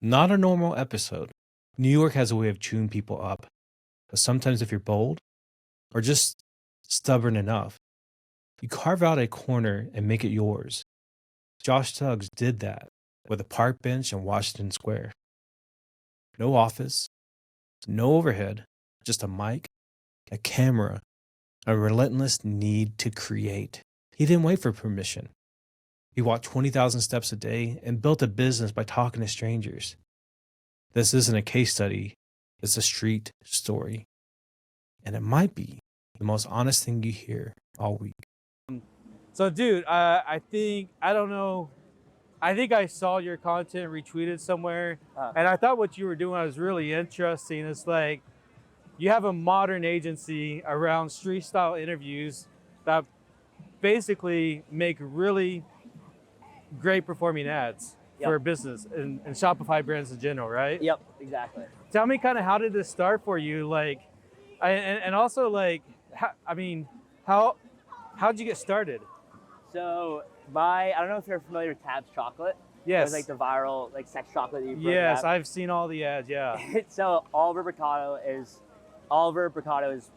Not a normal episode. New York has a way of chewing people up, but sometimes if you're bold or just stubborn enough, you carve out a corner and make it yours. Josh Suggs did that with a park bench in Washington Square. No office, no overhead, just a mic, a camera, a relentless need to create. He didn't wait for permission. He walked 20,000 steps a day and built a business by talking to strangers. This isn't a case study, it's a street story. And it might be the most honest thing you hear all week. So, dude, I think I saw your content retweeted somewhere, and I thought what you were doing was really interesting. It's like you have a modern agency around street style interviews that basically make really great performing ads for business and Shopify brands in general, right? Yep, exactly. Tell me kind of how did this start for you? Like, and also like, how'd you get started? So I don't know if you're familiar with Tab's chocolate. Yes. It was like the viral like sex chocolate that you Yes, I've seen all the ads, yeah. So Oliver Bricado is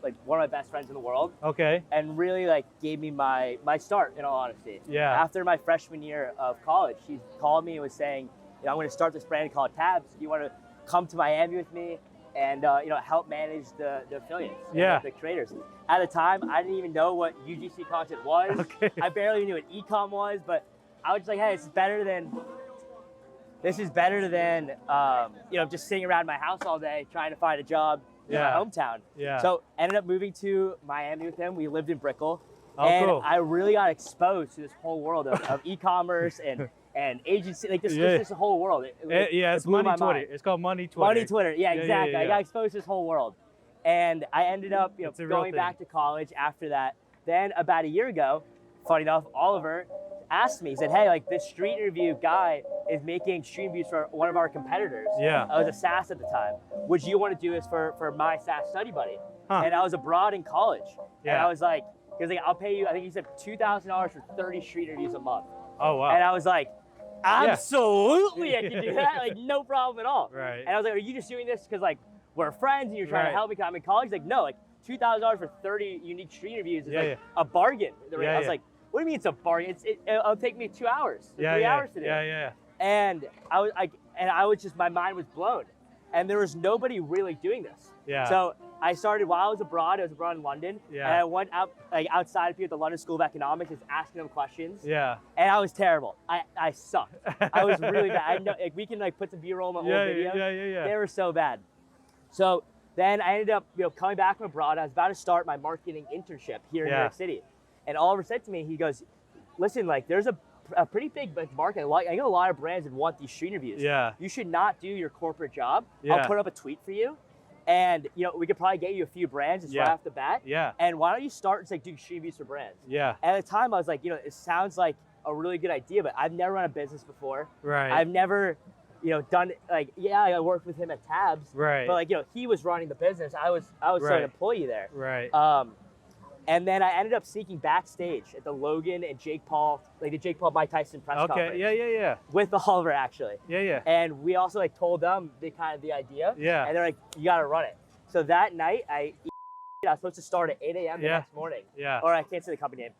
like one of my best friends in the world. Okay. And really like gave me my start, in all honesty. Yeah. After my freshman year of college, he called me and was saying, I'm going to start this brand called Tabs. Do you want to come to Miami with me and help manage the affiliates, the creators? At the time, I didn't even know what UGC content was. Okay. I barely knew what e-com was, but I was just like, hey, this is better than just sitting around my house all day trying to find a job in my hometown. Yeah. So ended up moving to Miami with him. We lived in Brickell. Oh, and cool. I really got exposed to this whole world of e-commerce and agency, like this whole world. It's Money Twitter. Mind. It's called Money Twitter. Money Twitter, yeah, exactly. Yeah. I got exposed to this whole world. And I ended up going back to college after that. Then about a year ago, funny enough, Oliver asked me, he said, hey, like this street interview guy is making street reviews for one of our competitors. Yeah. I was a SAS at the time. Would you want to do this for my SAS study buddy? Huh. And I was abroad in college. Yeah. And I was like, he was like, I'll pay you, I think he said $2,000 for 30 street interviews a month. Oh, wow. And I was like, absolutely, I can do that. Like, no problem at all. Right. And I was like, are you just doing this because like we're friends and you're trying to help me because I'm in college? He's like, no, like $2,000 for 30 unique street interviews is a bargain. I was like, what do you mean it's a bargain? It'll take me 2 hours, 3 hours to do. Yeah. And I was just, my mind was blown. And there was nobody really doing this. Yeah. So I started while I was abroad in London. Yeah. And I went out outside of people at the London School of Economics, just asking them questions. Yeah. And I was terrible. I sucked. I was really bad. I know, we can put some B-roll in my old videos. Yeah. They were so bad. So then I ended up coming back from abroad. I was about to start my marketing internship here in New York City. And Oliver said to me, he goes, listen, like there's a pretty big market. I know a lot of brands would want these street interviews. Yeah. You should not do your corporate job. Yeah. I'll put up a tweet for you. And we could probably get you a few brands just right off the bat. Yeah. And why don't you start just like do street reviews for brands? Yeah. And at the time I was like, it sounds like a really good idea, but I've never run a business before. Right. I've never, done I worked with him at Tabs. Right. But he was running the business. I was still an employee there. Right. And then I ended up sneaking backstage at the Logan and Jake Paul, the Jake Paul Mike Tyson press conference. Okay, yeah. With Oliver, actually. Yeah. And we also told them the idea. Yeah. And they're like, you got to run it. So that night, I was supposed to start at 8 a.m. the next morning. Yeah. Or I can't say the company name.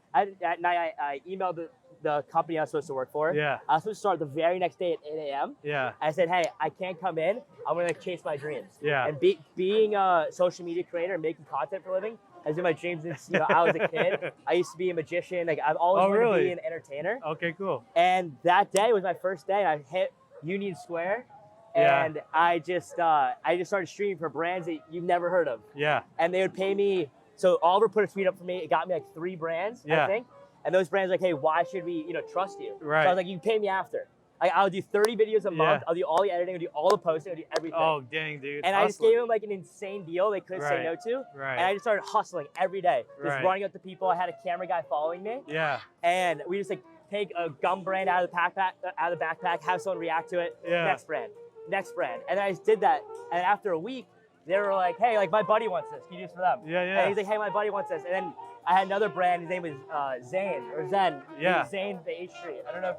That night, I emailed the company I was supposed to work for. Yeah. I was supposed to start the very next day at 8 a.m. Yeah. I said, hey, I can't come in. I'm going to chase my dreams. Yeah. And being a social media creator and making content for a living has been my dreams since I was a kid. I used to be a magician. I've always wanted to be an entertainer. Okay, cool. And that day was my first day. I hit Union Square, and I just started streaming for brands that you've never heard of. Yeah. And they would pay me. So Oliver put a tweet up for me. It got me 3 brands, I think. And those brands like, hey, why should we trust you? Right. So I was like, you can pay me after. I'll do 30 videos a month. I'll do all the editing. I'll do all the posting. I'll do everything. Oh, dang, dude. And I just gave them an insane deal they couldn't say no to. Right. And I just started hustling every day. Just running up to people. I had a camera guy following me. Yeah. And we just take a gum brand out of the backpack, have someone react to it. Yeah. Next brand. And I just did that. And after a week, they were like, hey, my buddy wants this. Can you do this for them? Yeah. And he's like, hey, my buddy wants this. And then I had another brand. His name was Zane or Zen. Yeah. Zane the H Street. I don't know.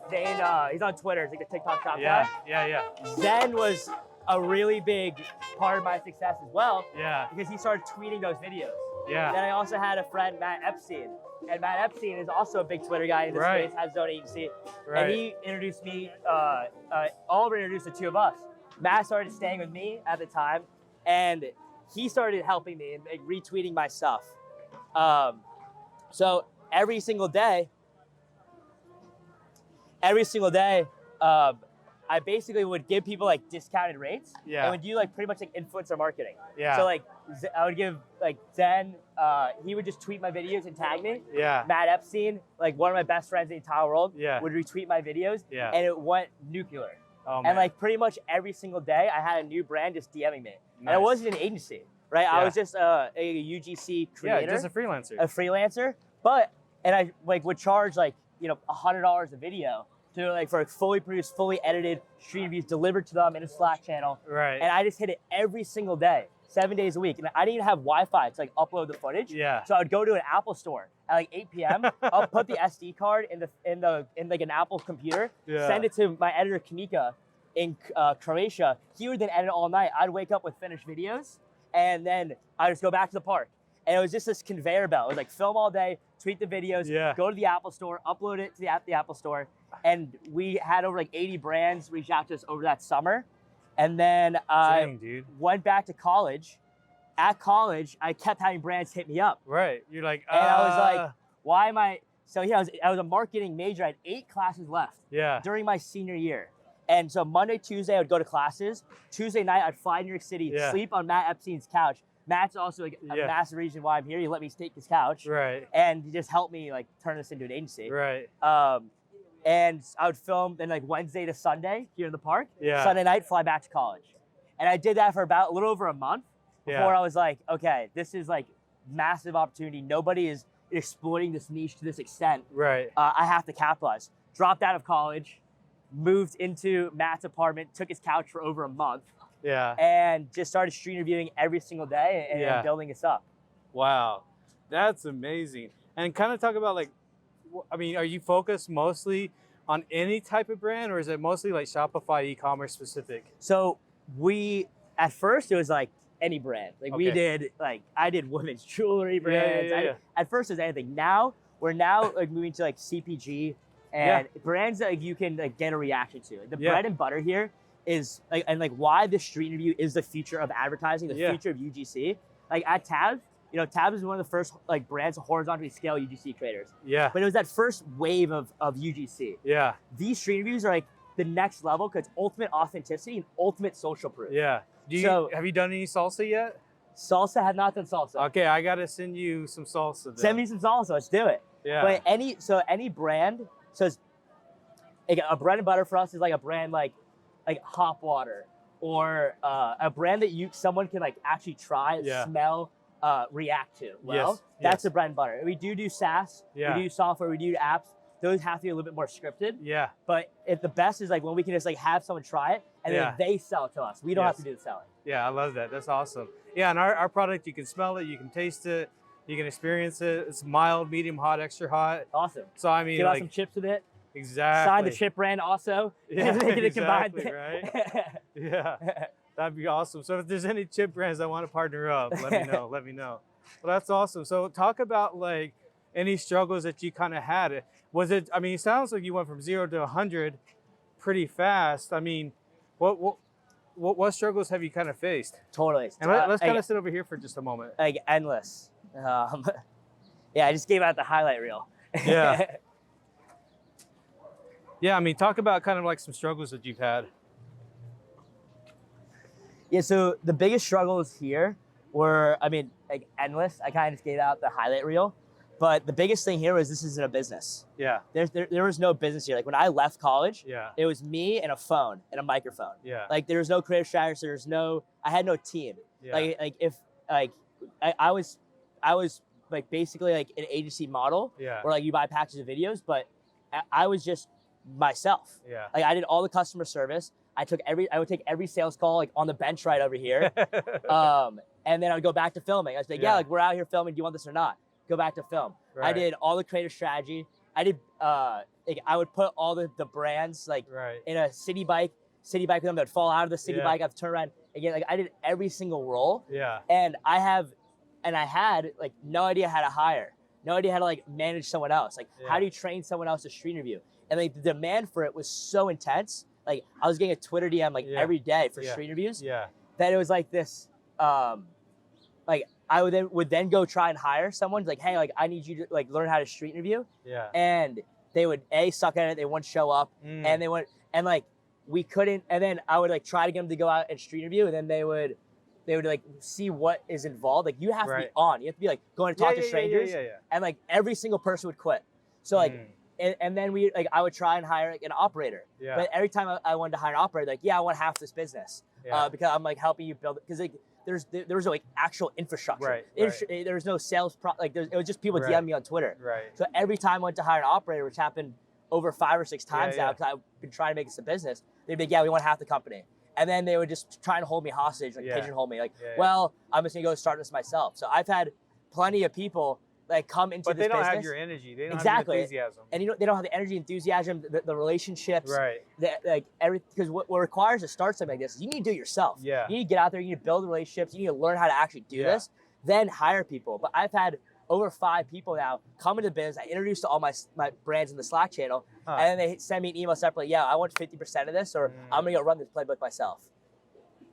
Zane, he's on Twitter. He's like the TikTok top guy. Yeah. Zen was a really big part of my success as well. Yeah. Because he started tweeting those videos. Yeah. Then I also had a friend, Matt Epstein. And Matt Epstein is also a big Twitter guy in this space, has his own agency. Right. And he introduced me, Oliver introduced the two of us. Matt started staying with me at the time, and he started helping me and like, retweeting my stuff. So every single day, I basically would give people like discounted rates. Yeah. And would do like pretty much like influencer marketing. Yeah. So like I would give like Zen, he would just tweet my videos and tag me. Yeah. Matt Epstein, like one of my best friends in the entire world, Yeah. would retweet my videos. Yeah. And it went nuclear. Oh, man. And like pretty much every single day, I had a new brand just DMing me. Nice. And it wasn't an agency, right? Yeah. I was just a UGC creator. Yeah, just a freelancer. A freelancer. And I like would charge like, you know, $100 a video to like for a fully produced, fully edited stream reviews delivered to them in a Slack channel. Right. And I just hit it every single day, 7 days a week. And I didn't even have Wi-Fi to like upload the footage. Yeah. So I would go to an Apple store at like 8 p.m. I'll put the SD card in like an Apple computer, send it to my editor Kamika in Croatia. He would then edit all night. I'd wake up with finished videos, and then I'd just go back to the park. And it was just this conveyor belt. It was like film all day, tweet the videos, go to the Apple store, upload it to the Apple store. And we had over like 80 brands reach out to us over that summer. And then I went back to college. At college, I kept having brands hit me up. Right. You're like, And I was like, why am I? So yeah, I was a marketing major. I had 8 classes left during my senior year. And so Monday, Tuesday, I would go to classes. Tuesday night, I'd fly to New York City, sleep on Matt Epstein's couch. Matt's also like a massive reason why I'm here. He let me take his couch. Right. And he just helped me like turn this into an agency. Right. And I would film then like Wednesday to Sunday here in the park. Yeah. Sunday night, fly back to college. And I did that for about a little over a month before I was like, okay, this is like massive opportunity. Nobody is exploiting this niche to this extent. Right. I have to capitalize. Dropped out of college, moved into Matt's apartment, took his couch for over a month. Yeah. And just started stream reviewing every single day and building us up. Wow. That's amazing. And kind of talk about like, I mean, are you focused mostly on any type of brand, or is it mostly like Shopify e-commerce specific? So at first it was like any brand. Like we did, like I did women's jewelry brands. At first it was anything. Now we're like moving to like CPG and brands that like, you can like get a reaction to. The bread and butter here is like, and like why the street review is the future of advertising, the future of UGC. Like at Tabs, you know, Tabs is one of the first like brands to horizontally scale UGC creators. Yeah. But it was that first wave of UGC. Yeah. These street reviews are like the next level because ultimate authenticity and ultimate social proof. Yeah. Have you done any salsa yet? Salsa, have not done salsa. Okay, I gotta send you some salsa then. Send me some salsa, let's do it. Yeah. But any brand, so like a bread and butter for us is like a brand like Hop Water, or a brand that someone can like actually try, smell, react to. Well, that's a bread and butter. We do SaaS, we do software, we do apps. Those have to be a little bit more scripted. Yeah. But the best is like when we can just like have someone try it and then they sell it to us. We don't have to do the selling. Yeah, I love that. That's awesome. Yeah, and our product, you can smell it, you can taste it, you can experience it. It's mild, medium hot, extra hot. Awesome. So I mean, give out some chips with it. Exactly. Sign the chip brand also. Yeah, exactly, right? Yeah, that'd be awesome. So if there's any chip brands that want to partner up, let me know. Let me know. Well, that's awesome. So talk about like any struggles that you kind of had. Was it? I mean, it sounds like you went from 0 to 100 pretty fast. I mean, what struggles have you kind of faced? Totally. And let's kind of sit over here for just a moment. Like endless. Yeah, I just gave out the highlight reel. Yeah. Yeah, I mean, talk about kind of like some struggles that you've had. Yeah, so the biggest struggles here were, I mean, like endless. I kind of just gave out the highlight reel. But the biggest thing here was this isn't a business. Yeah. There was no business here. Like when I left college, it was me and a phone and a microphone. Yeah. Like there was no creative strategist. I had no team. Yeah. I was like basically like an agency model. Yeah. Where like you buy packages of videos, but I was just myself. Yeah. Like I did all the customer service. I would take every sales call like on the bench right over here. And then I would go back to filming. I was like, like we're out here filming. Do you want this or not? Go back to film. Right. I did all the creative strategy. I did like I would put all the brands like in a city bike with them that would fall out of the city bike. I've turned around again. Like I did every single role. Yeah. And I had like no idea how to hire, no idea how to like manage someone else. Like how do you train someone else to street interview? And like the demand for it was so intense. Like I was getting a Twitter DM like every day for street interviews. Yeah. That it was like this, like I would then go try and hire someone like, hey, like I need you to like learn how to street interview. Yeah. And they would suck at it. They wouldn't show up, and they wouldn't, and like we couldn't. And then I would like try to get them to go out and street interview, and then they would like see what is involved. Like you have to be on. You have to be like going to talk to strangers, and like every single person would quit. So like. And then I would try and hire like an operator. Yeah. But every time I wanted to hire an operator, like, I want half this business. Because I'm like helping you build it. Because like there was no like actual infrastructure. There was no sales it was just people DM me on Twitter. So every time I went to hire an operator, which happened over 5 or 6 times now, because I've been trying to make this a business, they'd be like, we want half the company. And then they would just try and hold me hostage, like pigeonhole me. Like, well, I'm just gonna go start this myself. So I've had plenty of people like come into this business. But they don't have your energy. They don't have your enthusiasm. And they don't have the energy, enthusiasm, the relationships. Like everything. Because what requires to start something like this is you need to do it yourself. You need to get out there. You need to build relationships. You need to learn how to actually do this. Then hire people. But I've had over 5 people now come into the business. I introduced to all my brands in the Slack channel. And then they send me an email separately. I want 50% of this, or I'm going to go run this playbook myself.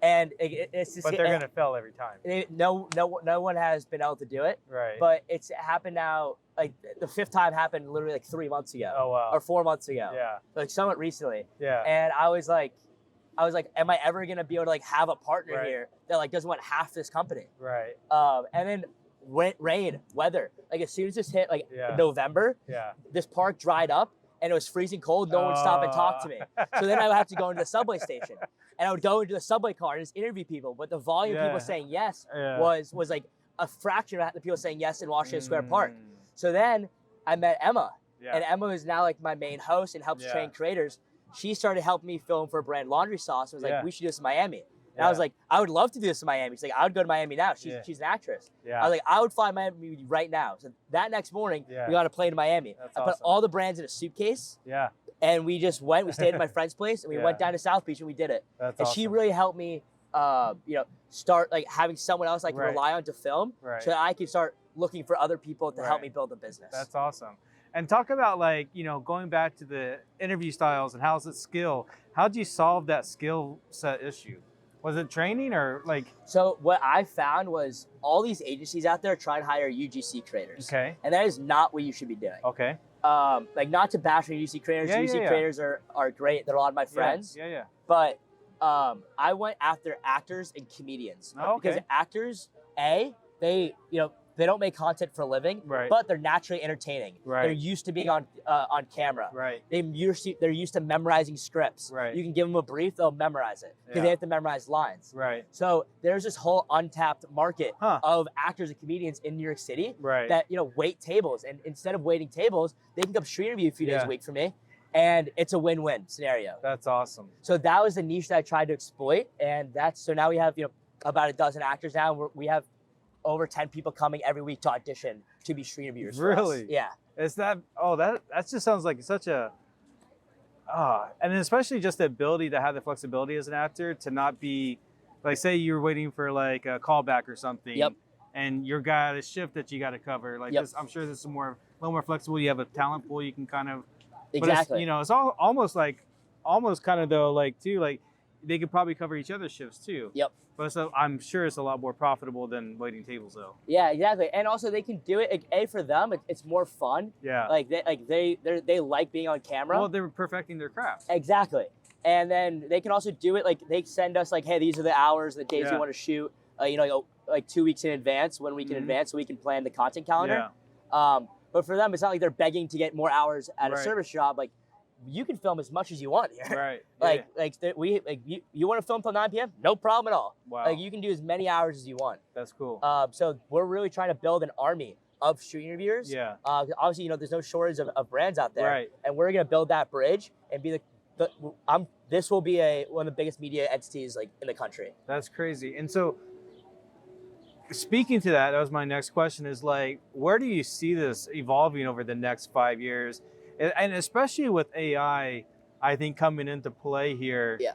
And it's just, but they're gonna fail every time. No one has been able to do it. But it's happened now. Like the 5th time happened literally like 3 months ago. Oh wow. Or 4 months ago. Like somewhat recently. And I was like, am I ever gonna be able to like have a partner here that like doesn't want half this company? And then rain, weather. Like as soon as this hit like November, this park dried up. And it was freezing cold. No one would stop and talk to me. So then I would have to go into the subway station, and I would go into the subway car and just interview people. But the volume of people saying yes was like a fraction of the people saying yes in Washington Square Park. So then I met Emma, and Emma is now like my main host and helps train creators. She started helping me film for a brand Laundry Sauce. And was like, we should do this in Miami. And I was like, I would love to do this in Miami. She's like, I would go to Miami now. She's an actress. I was like, I would fly to Miami with you right now. So that next morning, we got a plane to Miami. I put all the brands in a suitcase. And we just went. We stayed at my friend's place, and we went down to South Beach, and we did it. And she really helped me, start like having someone else I can rely on to film, so that I could start looking for other people to help me build a business. That's awesome. And talk about like, going back to the interview styles and how's it skill. How'd you solve that skill set issue? Was it training or like? So what I found was all these agencies out there try and hire UGC creators. Okay. And that is not what you should be doing. Okay. Like not to bash on UGC creators. UGC creators are great. They're a lot of my friends. But I went after actors and comedians. Because actors, they don't make content for a living, but they're naturally entertaining. They're used to being on camera. They're used to memorizing scripts. You can give them a brief, they'll memorize it because they have to memorize lines. So there's this whole untapped market of actors and comedians in New York City that wait tables, and instead of waiting tables, they can come street interview a few days a week for me. And it's a win-win scenario. That's awesome. So that was the niche that I tried to exploit, and so now we have about a dozen actors now. We have over 10 people coming every week to audition to be street interviewers. Really? Yeah. Is that, that just sounds like such a, and especially just the ability to have the flexibility as an actor to not be, like say you're waiting for like a callback or something. And you're got a shift that you got to cover. Like this, I'm sure this is a little more flexible. You have a talent pool you can kind of, exactly. It's all almost kind of though, like too, like they could probably cover each other's shifts too. But I'm sure it's a lot more profitable than waiting tables, though. Yeah, exactly. And also, they can do it. For them, it's more fun. Like they like being on camera. Well, they're perfecting their craft. Exactly. And then they can also do it. Like they send us like, hey, these are the hours, the days we want to shoot. Like 2 weeks in advance, 1 week in advance, so we can plan the content calendar. But for them, it's not like they're begging to get more hours at a service job. Like, you can film as much as you want here. You want to film till 9 p.m.? No problem at all. Like you can do as many hours as you want. That's cool. So we're really trying to build an army of street interviewers. Obviously, there's no shortage of brands out there. And we're gonna build that bridge and be this will be one of the biggest media entities like in the country. That's crazy. And so speaking to that was my next question is like, where do you see this evolving over the next 5 years? And especially with AI, I think coming into play here. Yeah.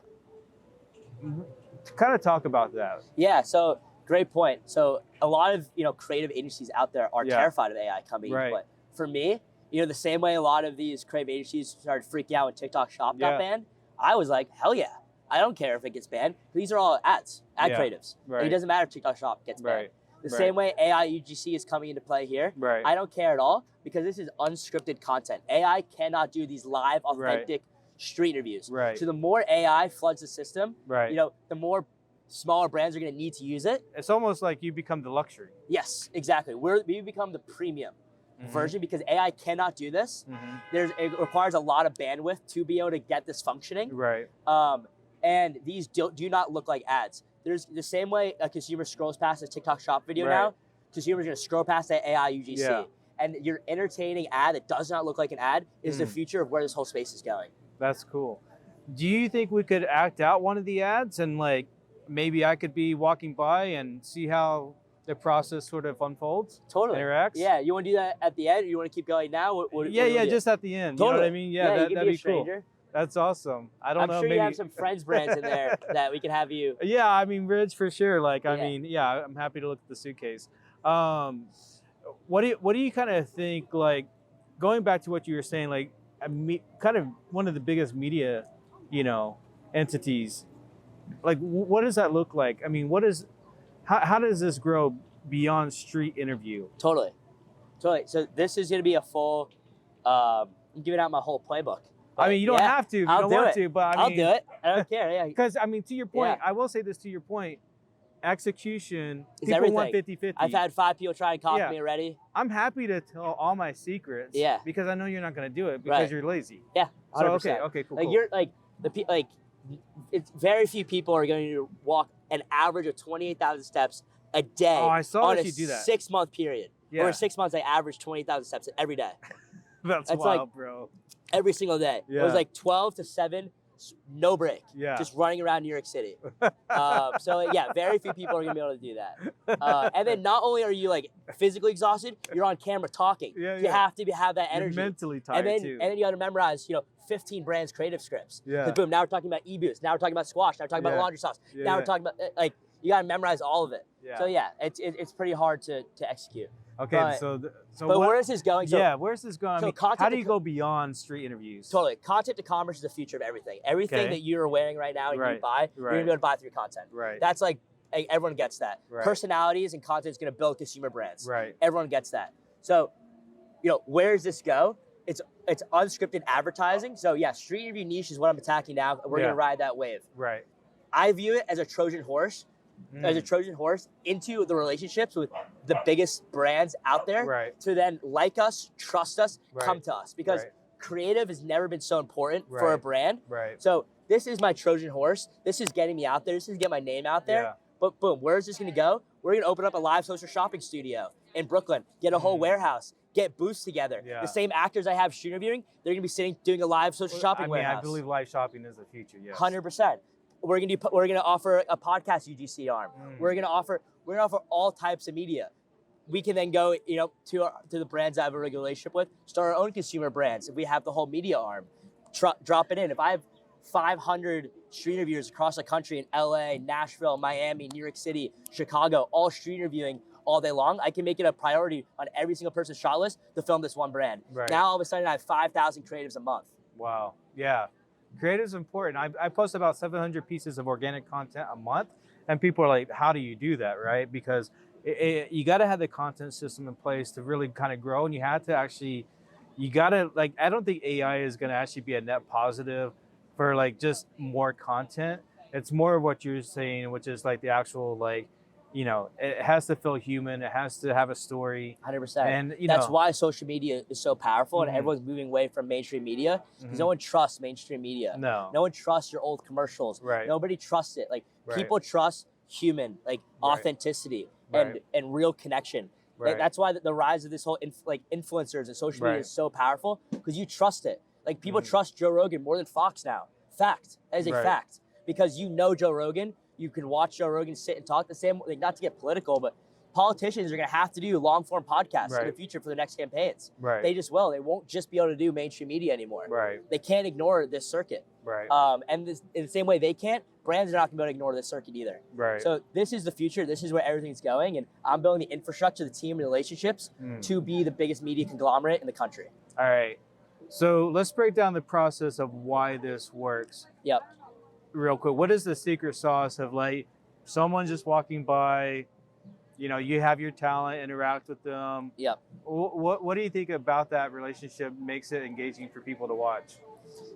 Kind of talk about that. Yeah, so great point. So a lot of creative agencies out there are terrified of AI coming into play. For me, the same way a lot of these creative agencies started freaking out when TikTok Shop got banned, I was like, hell yeah, I don't care if it gets banned. These are all ad creatives. Like, it doesn't matter if TikTok Shop gets banned. The same way AI UGC is coming into play here. I don't care at all because this is unscripted content. AI cannot do these live, authentic street interviews. So the more AI floods the system, the more smaller brands are going to need to use it. It's almost like you become the luxury. Yes, exactly. We become the premium version because AI cannot do this. It requires a lot of bandwidth to be able to get this functioning. And these do not look like ads. There's the same way a consumer scrolls past a TikTok Shop video now, consumers are going to scroll past that AI UGC. And your entertaining ad that does not look like an ad is the future of where this whole space is going. That's cool. Do you think we could act out one of the ads and like maybe I could be walking by and see how the process sort of unfolds? Totally. Interacts? Yeah, you want to do that at the end or you want to keep going now? Yeah, just at the end. Totally. You know what I mean? Yeah, that'd be cool. That's awesome. I don't know. I'm sure you have some friends brands in there that we can have you. Yeah, I mean, Ridge for sure. Like, I mean, yeah, I'm happy to look at the suitcase. What do you kind of think, like, going back to what you were saying, like, kind of one of the biggest media, entities, like, what does that look like? I mean, how does this grow beyond street interview? Totally. So this is going to be a full, I'm giving out my whole playbook. I mean, you don't have to if you don't want to, but I mean, I'll do it. I don't care. Yeah. Because, I mean, to your point, I will say this to your point, execution, is people everything. want 50-50. I've had 5 people try and copy me already. I'm happy to tell all my secrets because I know you're not going to do it because you're lazy. Yeah, 100%. So, okay, cool. Like, cool. you're like, it's very few people are going to walk an average of 28,000 steps a day I saw on that a you do that. 6-month period. Over 6 months, I averaged 20,000 steps every day. That's wild, like, bro. Every single day. It was like 12 to 7, no break. Just running around New York City. So yeah, very few people are gonna be able to do that. And then not only are you like physically exhausted, you're on camera talking. You have to have that energy. You're mentally tired too. And then you got to memorize, 15 brands creative scripts. Because boom, now we're talking about e-boost. Now we're talking about squash. Now we're talking about laundry sauce. Now we're talking about like you got to memorize all of it. So yeah, it's pretty hard to execute. Okay, but where is this going? So, where's this going? So I mean, how do you go beyond street interviews? Totally. Content to commerce is the future of everything. Everything that you're wearing right now and you buy, you're going to be able to buy through content. That's like, everyone gets that. Personalities and content is going to build consumer brands. Everyone gets that. So, where does this go? It's unscripted advertising. So yeah, street interview niche is what I'm attacking now. We're going to ride that wave. I view it as a Trojan horse. Into the relationships with the biggest brands out there to then like us, trust us, come to us. Because creative has never been so important for a brand. So this is my Trojan horse. This is getting me out there. This is getting my name out there. But boom, where is this going to go? We're going to open up a live social shopping studio in Brooklyn, get a whole warehouse, get booths together. The same actors I have street interviewing, they're going to be sitting doing a live social shopping warehouse. I believe live shopping is the future, yes. 100%. We're gonna offer a podcast UGC arm. We're gonna offer all types of media. We can then go, to the brands I have a regular relationship with, start our own consumer brands. If we have the whole media arm, drop it in. If I have 500 street interviewers across the country in LA, Nashville, Miami, New York City, Chicago, all street interviewing all day long, I can make it a priority on every single person's shot list to film this one brand. Now all of a sudden I have 5,000 creatives a month. Wow. Yeah. Creative is important. I post about 700 pieces of organic content a month, and people are like, how do you do that, right? Because you got to have the content system in place to really kind of grow, and you have to actually, I don't think AI is going to actually be a net positive for like just more content. It's more of what you're saying, which is like the actual it has to feel human. It has to have a story. 100%. And that's why social media is so powerful, and everyone's moving away from mainstream media because no one trusts mainstream media. No one trusts your old commercials. Nobody trusts it. Like people trust human, authenticity and real connection. That's why the rise of this whole influencers and social media is so powerful because you trust it. Like people trust Joe Rogan more than Fox now. Fact. That is a fact because Joe Rogan. You can watch Joe Rogan sit and talk the same way, not to get political, but politicians are going to have to do long form podcasts Right. in the future for the next campaigns. Right. They just will. They won't just be able to do mainstream media anymore. Right. They can't ignore this circuit. Right. And in the same way they can't, brands are not going to be able to ignore this circuit either. Right. So this is the future. This is where everything's going. And I'm building the infrastructure, the team, and relationships to be the biggest media conglomerate in the country. All right. So let's break down the process of why this works. Yep. Real quick. What is the secret sauce of like someone just walking by, you have your talent, interact with them. Yep. What do you think about that relationship makes it engaging for people to watch?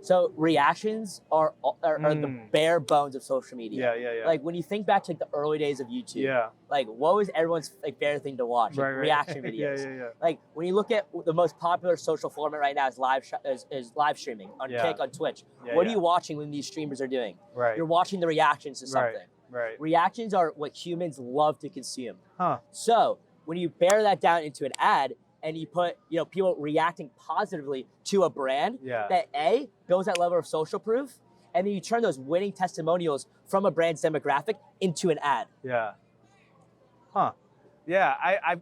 So reactions are the bare bones of social media. Yeah. Like when you think back to like the early days of YouTube, like what was everyone's like favorite thing to watch? Like, reaction videos. Yeah. Like when you look at the most popular social format right now is live streaming on Kick, on Twitch. What are you watching when these streamers are doing? Right. You're watching the reactions to something. Right. Reactions are what humans love to consume. Huh. So when you bear that down into an ad and you put, people reacting positively to a brand, that A, builds that level of social proof, and then you turn those winning testimonials from a brand's demographic into an ad. Yeah. Huh. Yeah, I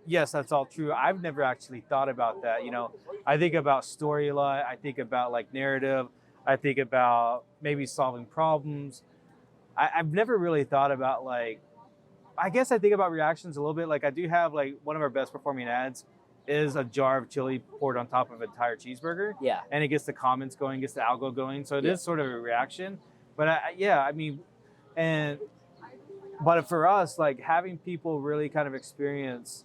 yes, that's all true. I've never actually thought about that. I think about storyline, I think about like narrative, I think about maybe solving problems. I've never really thought about like, I guess I think about reactions a little bit. Like I do have like one of our best performing ads is a jar of chili poured on top of an entire cheeseburger. Yeah. And it gets the comments going, gets the algo going. So it is sort of a reaction. But but for us, like having people really kind of experience,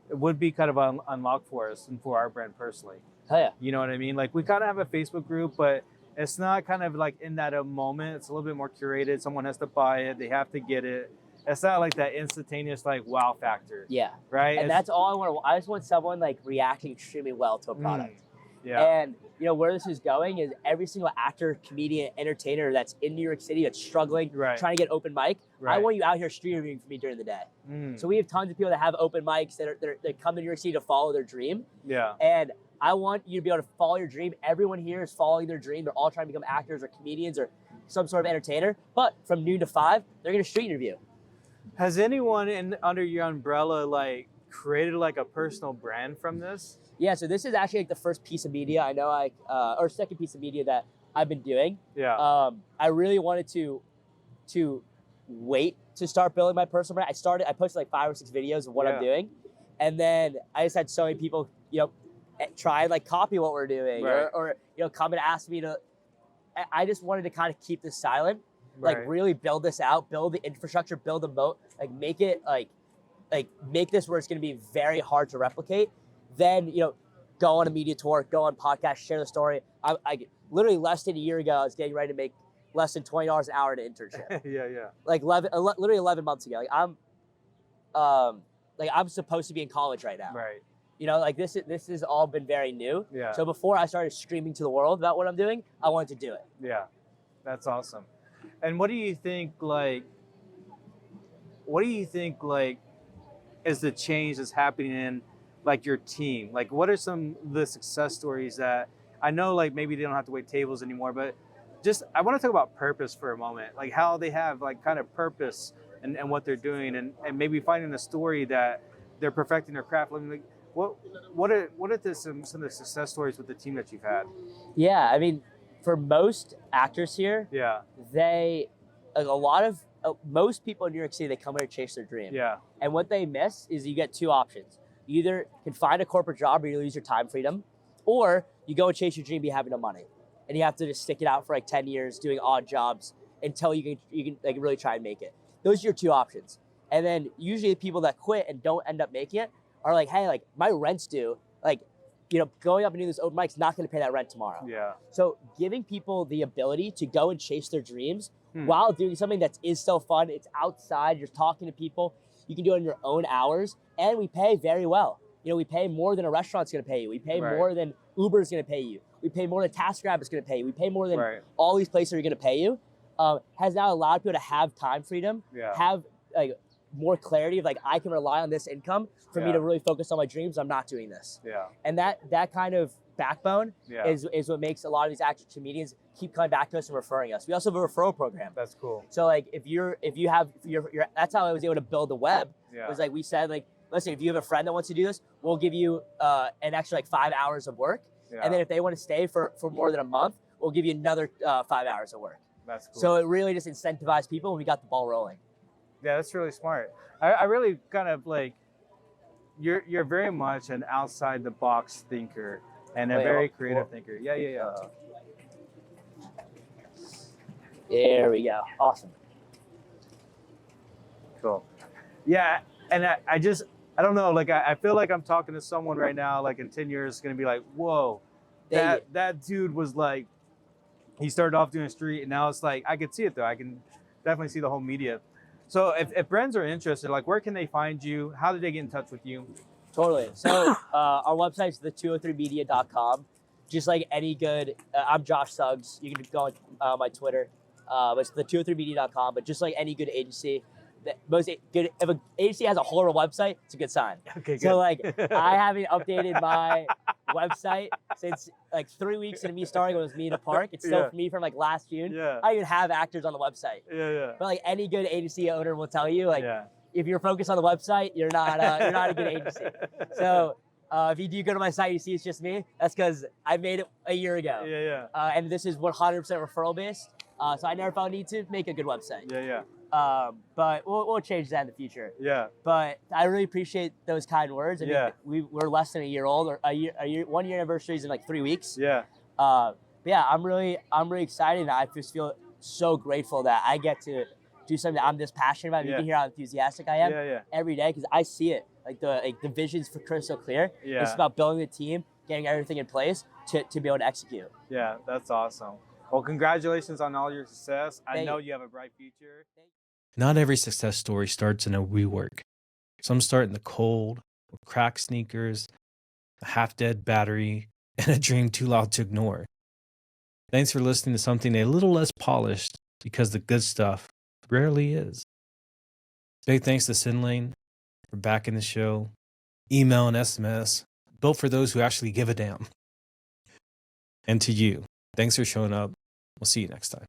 it would be kind of unlocked for us and for our brand personally. Oh yeah. You know what I mean? Like we kind of have a Facebook group, but it's not kind of like in that moment. It's a little bit more curated. Someone has to buy it. They have to get it. It's not like that instantaneous like wow factor. Yeah. Right. And that's all I want. I just want someone like reacting extremely well to a product. Yeah. And where this is going is every single actor, comedian, entertainer that's in New York City that's struggling, trying to get open mic. I want you out here street reviewing for me during the day. So we have tons of people that have open mics that come to New York City to follow their dream. Yeah. And I want you to be able to follow your dream. Everyone here is following their dream. They're all trying to become actors or comedians or some sort of entertainer. But from noon to 5, they're going to street interview. Has anyone under your umbrella like created like a personal brand from this? Yeah, so this is actually like the first piece of media I know or second piece of media that I've been doing. Yeah. I really wanted to wait to start building my personal brand. I posted like 5 or 6 videos of what I'm doing. And then I just had so many people, try and like copy what we're doing or come and ask me to, I just wanted to kind of keep this silent, like really build this out, build the infrastructure, build the moat, like make it like make this where it's going to be very hard to replicate. Then, go on a media tour, go on podcast, share the story. I literally less than a year ago, I was getting ready to make less than $20 an hour in an internship. Yeah. Like literally 11 months ago. I'm supposed to be in college right now. Right. This has all been very new. Yeah. So before I started screaming to the world about what I'm doing, I wanted to do it. Yeah. That's awesome. And what do you think is the change that's happening in like your team? Like what are some of the success stories that I know like maybe they don't have to wait tables anymore, but just I want to talk about purpose for a moment, like how they have like kind of purpose and what they're doing and maybe finding a story that they're perfecting their craft. Like, what are some of the success stories with the team that you've had? Yeah, I mean, for most actors here, most people in New York City, they come here to chase their dream. Yeah. And what they miss is you get 2 options. You either can find a corporate job or you lose your time freedom, or you go and chase your dream, be having no money. And you have to just stick it out for like 10 years doing odd jobs until you can like really try and make it. Those are your 2 options. And then usually the people that quit and don't end up making it are like, hey, like my rent's due. Like, going up and doing this open mic's not going to pay that rent tomorrow. Yeah. So giving people the ability to go and chase their dreams while doing something that is still fun. It's outside. You're talking to people. You can do it in your own hours. And we pay very well. We pay more than a restaurant's going to pay you. We pay more than Uber's going to pay you. We pay more than TaskRabbit is going to pay you. We pay more than all these places are going to pay you. Has now allowed people to have time freedom, have like more clarity of like, I can rely on this income for me to really focus on my dreams. I'm not doing this. Yeah. And that kind of backbone is what makes a lot of these active comedians keep coming back to us and referring us. We also have a referral program. That's cool. So like if you have your that's how I was able to build the web. Yeah. It was like we said, like, listen, if you have a friend that wants to do this, we'll give you an extra like 5 hours of work. Yeah. And then if they want to stay for more than a month, we'll give you another 5 hours of work. That's cool. So it really just incentivized people and we got the ball rolling. Yeah, that's really smart. I really kind of like, you're very much an outside the box thinker and a very creative thinker. Yeah. There we go. Awesome. Cool. Yeah, and I don't know, like I feel like I'm talking to someone right now, like in 10 years, going to be like, whoa, that dude was like, he started off doing street and now it's like, I could see it though. I can definitely see the whole media. So if friends are interested, like where can they find you? How did they get in touch with you? Totally. So our website's the203media.com. Just like any good, I'm Josh Suggs. You can go on my Twitter. It's the203media.com. But just like any good agency, if an agency has a horrible website, it's a good sign. Okay, good. So like I haven't updated my website since like 3 weeks into me starting when it was me in a park. It's still me from like last June. Yeah. I even have actors on the website. Yeah. But like any good agency owner will tell you, like if you're focused on the website, you're not a good agency. So if you do go to my site, you see it's just me. That's because I made it a year ago. Yeah. And this is 100% referral based. So I never felt a need to make a good website. Yeah. But we'll change that in the future. Yeah. But I really appreciate those kind words. I mean, we're less than a year old, or a year 1 year anniversary is in like 3 weeks. Yeah. But yeah, I'm really excited. And I just feel so grateful that I get to do something that I'm this passionate about. You can hear how enthusiastic I am every day because I see it. Like the vision's for crystal clear. Yeah. It's about building the team, getting everything in place to be able to execute. Yeah, that's awesome. Well, congratulations on all your success. I know you have a bright future. Not every success story starts in a WeWork. Some start in the cold, with cracked sneakers, a half-dead battery, and a dream too loud to ignore. Thanks for listening to something a little less polished because the good stuff rarely is. Big thanks to Sinlane for backing the show. Email and SMS, built for those who actually give a damn. And to you, thanks for showing up. We'll see you next time.